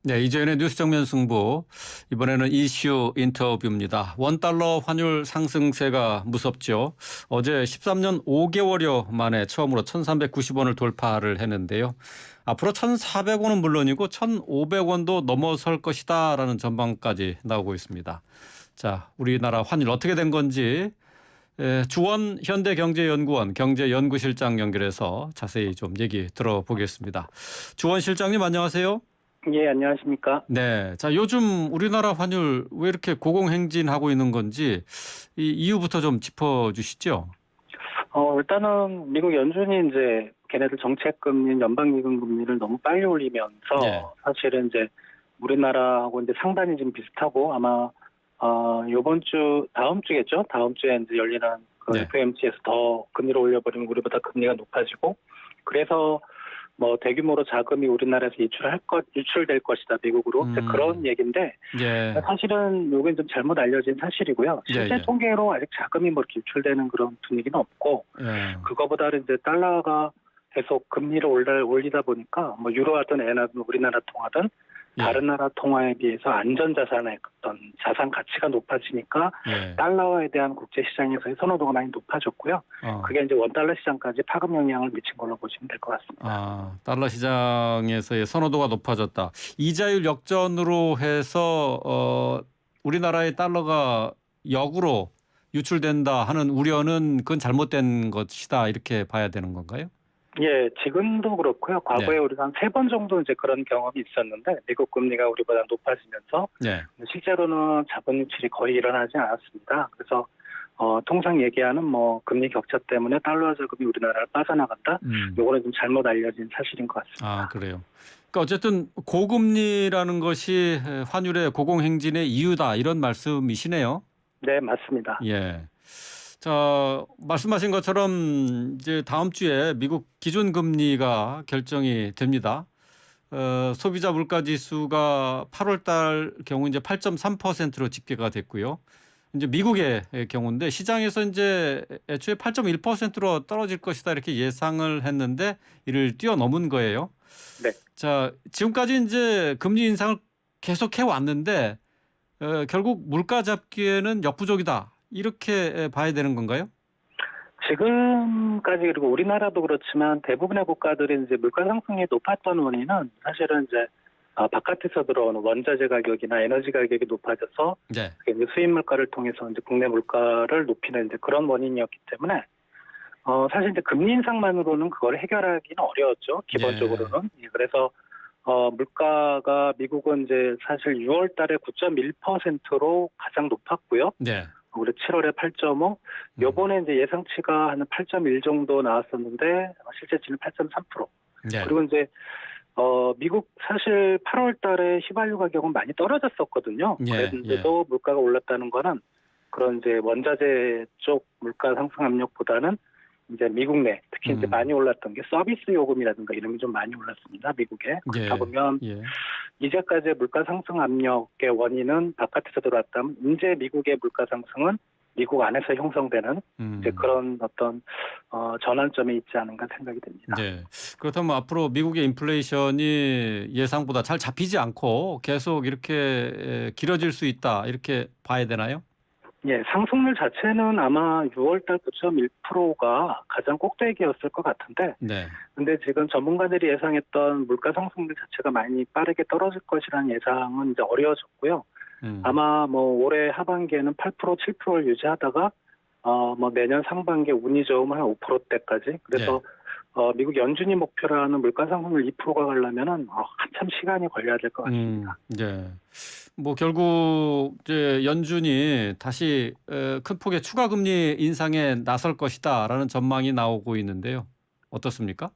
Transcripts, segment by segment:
네, 이재현의 뉴스 정면 승부. 이번에는 이슈 인터뷰입니다. 원달러 환율 상승세가 무섭죠. 어제 13년 5개월여 만에 처음으로 1,390원을 돌파를 했는데요. 앞으로 1,400원은 물론이고 1,500원도 넘어설 것이다라는 전망까지 나오고 있습니다. 자, 우리나라 환율 어떻게 된 건지 주원 현대경제연구원 경제연구실장 연결해서 자세히 좀 얘기 들어보겠습니다. 주원 실장님 안녕하세요. 예, 안녕하십니까. 네. 자, 요즘 우리나라 환율 왜 이렇게 고공행진하고 있는 건지 이 이유부터 좀 짚어주시죠. 일단은 미국 연준이 이제 걔네들 정책금리, 연방기금금리를 너무 빨리 올리면서 예. 사실은 이제 우리나라하고 이제 상단이 좀 비슷하고 아마 요번 주 다음 주겠죠. 다음 주에 이제 열리는 그 네. FOMC에서 더 금리를 올려버리면 우리보다 금리가 높아지고 그래서 뭐 대규모로 자금이 우리나라에서 유출될 것이다 미국으로 이제 그런 얘기인데 예. 사실은 이건 좀 잘못 알려진 사실이고요. 실제 예. 통계로 아직 자금이 뭐 이렇게 유출되는 그런 분위기는 없고 예. 그거보다는 이제 달러가 계속 금리를 올리다 보니까 뭐 유로하든 엔하든 우리나라 통화든 예. 다른 나라 통화에 비해서 안전자산의 어떤 자산 가치가 높아지니까 예. 달러에 대한 국제시장에서의 선호도가 많이 높아졌고요. 그게 이제 원달러 시장까지 파급 영향을 미친 걸로 보시면 될 것 같습니다. 달러 시장에서의 선호도가 높아졌다. 이자율 역전으로 해서 우리나라의 달러가 역으로 유출된다 하는 우려는 그건 잘못된 것이다 이렇게 봐야 되는 건가요? 예, 지금도 그렇고요. 과거에 네. 우리가 한 3번 정도 이제 그런 경험이 있었는데 미국 금리가 우리보다 높아지면서 네. 실제로는 자본 유출이 거의 일어나지 않았습니다. 그래서 통상 얘기하는 뭐 금리 격차 때문에 달러 자금이 우리나라를 빠져나갔다. 요거는 좀 잘못 알려진 사실인 것 같습니다. 그래요. 그러니까 어쨌든 고금리라는 것이 환율의 고공행진의 이유다 이런 말씀이시네요. 네, 맞습니다. 예. 자, 말씀하신 것처럼 이제 다음 주에 미국 기준금리가 결정이 됩니다. 소비자 물가지수가 8월 달 경우 이제 8.3%로 집계가 됐고요. 이제 미국의 경우인데 시장에서 이제 애초에 8.1%로 떨어질 것이다 이렇게 예상을 했는데 이를 뛰어넘은 거예요. 네. 자, 지금까지 이제 금리 인상을 계속해 왔는데 결국 물가 잡기에는 역부족이다. 이렇게 봐야 되는 건가요? 지금까지 그리고 우리나라도 그렇지만 대부분의 국가들이 이제 물가 상승이 높았던 원인은 사실은 이제 바깥에서 들어오는 원자재 가격이나 에너지 가격이 높아져서 네. 이제 수입 물가를 통해서 이제 국내 물가를 높이는 이제 그런 원인이었기 때문에 사실 이제 금리 인상만으로는 그걸 해결하기는 어려웠죠. 기본적으로는. 예, 그래서 물가가 미국은 이제 사실 6월 달에 9.1%로 가장 높았고요. 네. 올해 7월에 8.5, 요번에 이제 예상치가 한 8.1 정도 나왔었는데 실제치는 8.3%. 네. 그리고 이제 미국 사실 8월 달에 휘발유 가격은 많이 떨어졌었거든요. 예, 그런데도 물가가 올랐다는 거는 그런 이제 원자재 쪽 물가 상승 압력보다는 이제 미국 내 특히 이제 많이 올랐던 게 서비스 요금이라든가 이런 게 좀 많이 올랐습니다. 미국에. 그렇다 보면 이제까지의 물가 상승 압력의 원인은 바깥에서 들어왔다면 이제 미국의 물가 상승은 미국 안에서 형성되는 이제 그런 어떤 전환점이 있지 않은가 생각이 됩니다. 네. 그렇다면 앞으로 미국의 인플레이션이 예상보다 잘 잡히지 않고 계속 이렇게 길어질 수 있다 이렇게 봐야 되나요? 예, 상승률 자체는 아마 6월달 9.1%가 가장 꼭대기였을 것 같은데, 네. 근데 지금 전문가들이 예상했던 물가 상승률 자체가 많이 빠르게 떨어질 것이라는 예상은 이제 어려워졌고요. 아마 뭐 올해 하반기에는 8%, 7%를 유지하다가 뭐 내년 상반기에 운이 좋으면 한 5%대까지. 그래서 미국 연준이 목표로 하는 물가 상승률 2%가 가려면은 한참 시간이 걸려야 될 것 같습니다. 네. 뭐 결국 이제 연준이 다시 큰 폭의 추가 금리 인상에 나설 것이다라는 전망이 나오고 있는데요. 어떻습니까?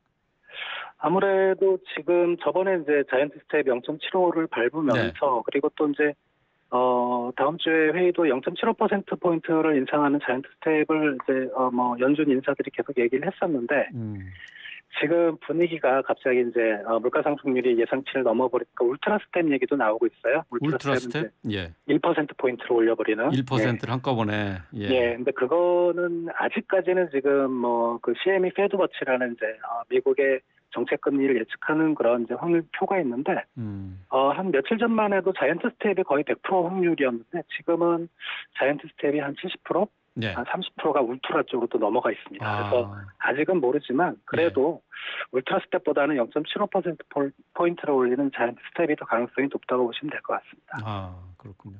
아무래도 지금 저번에 이제 자이언트 스텝 0.75를 밟으면서 그리고 또 이제 다음 주에 회의도 0.75% 포인트를 인상하는 자이언트 스텝을 이제 뭐 연준 인사들이 계속 얘기를 했었는데 지금 분위기가 갑자기 이제 물가 상승률이 예상치를 넘어버리니까 울트라 스텝 얘기도 나오고 있어요. 울트라 스텝? 예. 1% 포인트를 올려버리는. 1%를 한꺼번에. 예. 근데 그거는 아직까지는 지금 뭐 그 CME 페드워치라는 이제 미국의 정책 금리를 예측하는 그런 이제 확률표가 있는데 한 며칠 전만 해도 자이언트 스텝이 거의 100% 확률이었는데 지금은 자이언트 스텝이 한 70%, 네. 한 30%가 울트라 쪽으로 또 넘어가 있습니다. 그래서 아, 아직은 모르지만 그래도 울트라 스텝보다는 0.75%포인트를 올리는 자이언트 스텝이 더 가능성이 높다고 보시면 될 것 같습니다. 아, 그렇군요.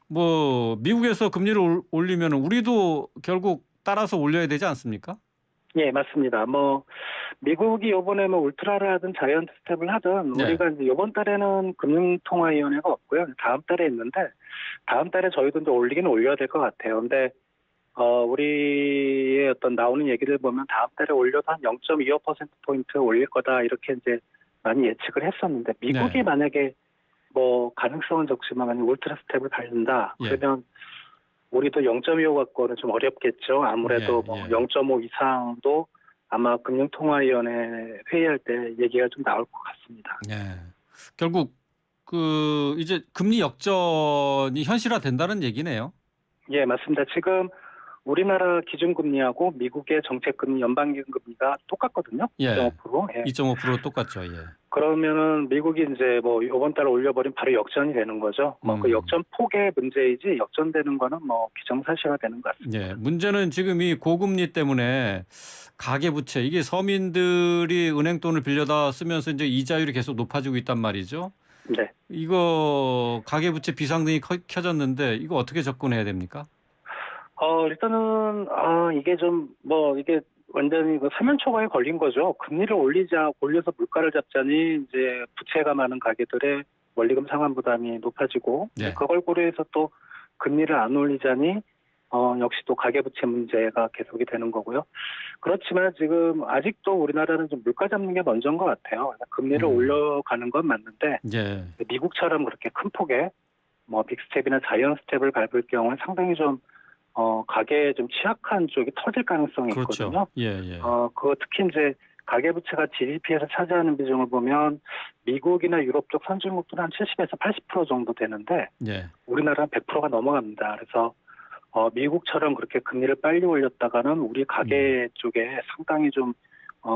뭐 미국에서 금리를 올리면 우리도 결국 따라서 올려야 되지 않습니까? 예, 맞습니다. 뭐 미국이 이번에 뭐 울트라를 하든 자이언트 스텝을 하든 네. 우리가 이제 이번 달에는 금융통화위원회가 없고요. 다음 달에 있는데 다음 달에 저희도 이제 올리기는 올려야 될 것 같아요. 근데 우리의 어떤 나오는 얘기를 보면 다음 달에 올려도 한 0.25%포인트 올릴 거다 이렇게 이제 많이 예측을 했었는데 미국이 네. 만약에 뭐 가능성은 적지만 만약 울트라 스텝을 밟는다 예. 그러면 우리도 0.25 갖고는 좀 어렵겠죠. 아무래도 예, 뭐 예. 0.5 이상도 아마 금융통화위원회 회의할 때 얘기가 좀 나올 것 같습니다. 예. 결국 그 이제 금리 역전이 현실화된다는 얘기네요. 예, 맞습니다. 지금 우리나라 기준금리하고 미국의 정책금리 연방기준금리가 똑같거든요. 예. 2.5%. 예. 2.5% 똑같죠. 예. 그러면은 미국이 이제 뭐 이번 달에 올려버리면 바로 역전이 되는 거죠. 뭐 그 역전 폭의 문제이지 역전되는 거는 뭐 기정사실화 되는 것 같습니다. 예. 문제는 지금 이 고금리 때문에 가계부채 이게 서민들이 은행 돈을 빌려다 쓰면서 이제 이자율이 계속 높아지고 있단 말이죠. 네. 이거 가계부채 비상등이 켜졌는데 이거 어떻게 접근해야 됩니까? 일단은 이게 좀 뭐 이게 완전히 그 사면초가에 걸린 거죠. 금리를 올려서 물가를 잡자니 이제 부채가 많은 가게들의 원리금 상환 부담이 높아지고 네. 그걸 고려해서 또 금리를 안 올리자니 역시 또 가계부채 문제가 계속이 되는 거고요. 그렇지만 지금 아직도 우리나라는 좀 물가 잡는 게 먼저인 것 같아요. 금리를 올려가는 건 맞는데 예. 미국처럼 그렇게 큰 폭의 뭐 빅스텝이나 자이언트 스텝을 밟을 경우에 상당히 좀 가계에 좀 취약한 쪽이 터질 가능성이 그렇죠. 있거든요. 예, 예. 그 특히 이제 가계부채가 GDP에서 차지하는 비중을 보면 미국이나 유럽 쪽 선진국들은 한 70에서 80% 정도 되는데 예. 우리나라는 100%가 넘어갑니다. 그래서 미국처럼 그렇게 금리를 빨리 올렸다가는 우리 가계 쪽에 상당히 좀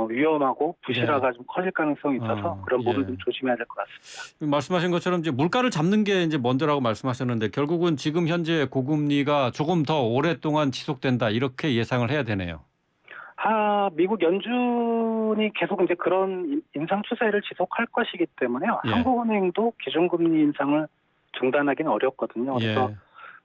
위험하고 부실화가 좀 커질 가능성이 있어서 그런 부분 좀 조심해야 될 것 같습니다. 말씀하신 것처럼 이제 물가를 잡는 게 이제 먼저라고 말씀하셨는데 결국은 지금 현재 고금리가 조금 더 오랫동안 지속된다 이렇게 예상을 해야 되네요. 미국 연준이 계속 이제 그런 인상 추세를 지속할 것이기 때문에요. 예. 한국은행도 기준금리 인상을 중단하기는 어렵거든요. 그래서 예.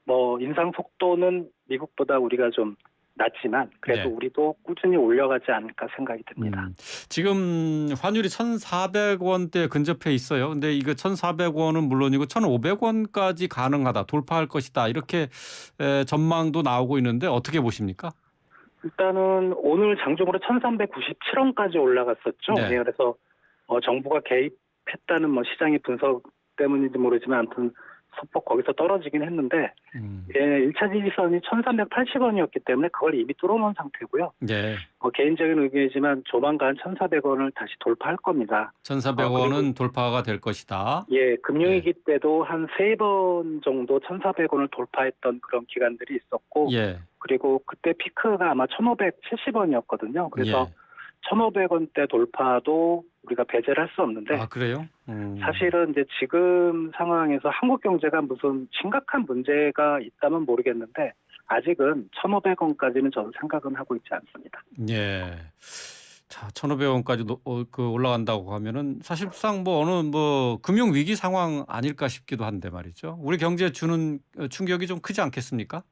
뭐 인상 속도는 미국보다 우리가 좀 낮지만 그래도 네. 우리도 꾸준히 올려가지 않을까 생각이 듭니다. 지금 환율이 1,400원대 근접해 있어요. 근데 이거 1,400원은 물론이고 1,500원까지 가능하다, 돌파할 것이다. 이렇게 전망도 나오고 있는데 어떻게 보십니까? 일단은 오늘 장중으로 1,397원까지 올라갔었죠. 네. 예, 그래서 정부가 개입했다는 뭐 시장의 분석 때문인지 모르지만 아무튼 소폭 거기서 떨어지긴 했는데 1차 지지선이 1,380원이었기 때문에 그걸 이미 뚫어놓은 상태고요. 네. 개인적인 의견이지만 조만간 1,400원을 다시 돌파할 겁니다. 1,400원은 돌파가 될 것이다. 예, 금융위기 때도 한 3번 정도 1,400원을 돌파했던 그런 기간들이 있었고 예. 그리고 그때 피크가 아마 1,570원이었거든요. 그래서 예. 1,500원대 돌파도 우리가 배제를 할 수 없는데 아, 그래요? 사실은 이제 지금 상황에서 한국 경제가 무슨 심각한 문제가 있다면 모르겠는데 아직은 1,500원까지는 저는 생각은 하고 있지 않습니다. 예. 자, 1,500원까지 올라간다고 하면은 사실상 뭐 어느 뭐 금융 위기 상황 아닐까 싶기도 한데 말이죠. 우리 경제에 주는 충격이 좀 크지 않겠습니까?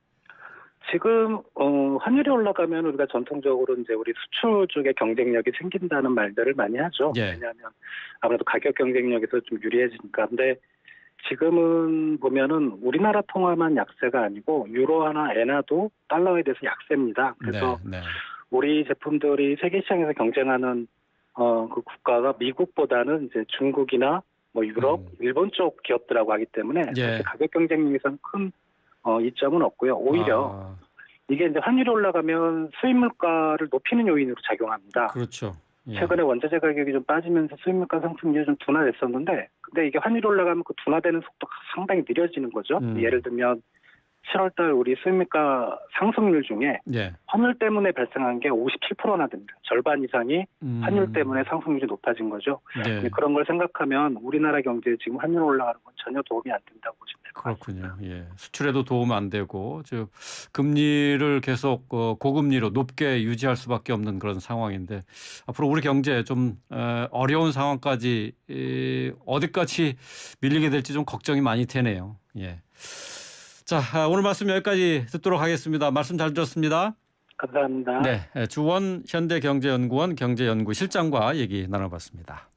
지금 환율이 올라가면 우리가 전통적으로 이제 우리 수출 쪽에 경쟁력이 생긴다는 말들을 많이 하죠. 예. 왜냐하면 아무래도 가격 경쟁력에서 좀 유리해지니까. 근데 지금은 보면은 우리나라 통화만 약세가 아니고 유로화나 엔화도 달러에 대해서 약세입니다. 그래서 네. 우리 제품들이 세계 시장에서 경쟁하는 그 국가가 미국보다는 이제 중국이나 뭐 유럽, 일본 쪽 기업들하고 하기 때문에 예. 가격 경쟁력에서는 큰 이점은 없고요. 오히려 이게 이제 환율이 올라가면 수입 물가를 높이는 요인으로 작용합니다. 그렇죠. 예. 최근에 원자재 가격이 좀 빠지면서 수입 물가 상승률이 좀 둔화됐었는데 근데 이게 환율이 올라가면 그 둔화되는 속도가 상당히 느려지는 거죠. 예를 들면 7월달 우리 수입물가 상승률 중에 예. 환율 때문에 발생한 게 57%나 됩니다. 절반 이상이 환율 때문에 상승률이 높아진 거죠. 예. 그런 걸 생각하면 우리나라 경제에 지금 환율 올라가는 건 전혀 도움이 안 된다고 보시면 될 것 같습니다. 그렇군요. 예. 수출에도 도움 안 되고 즉 금리를 계속 고금리로 높게 유지할 수밖에 없는 그런 상황인데 앞으로 우리 경제 좀 어려운 상황까지 어디까지 밀리게 될지 좀 걱정이 많이 되네요. 예. 자, 오늘 말씀 여기까지 듣도록 하겠습니다. 말씀 잘 들었습니다. 감사합니다. 네, 주원 현대경제연구원 경제연구실장과 얘기 나눠봤습니다.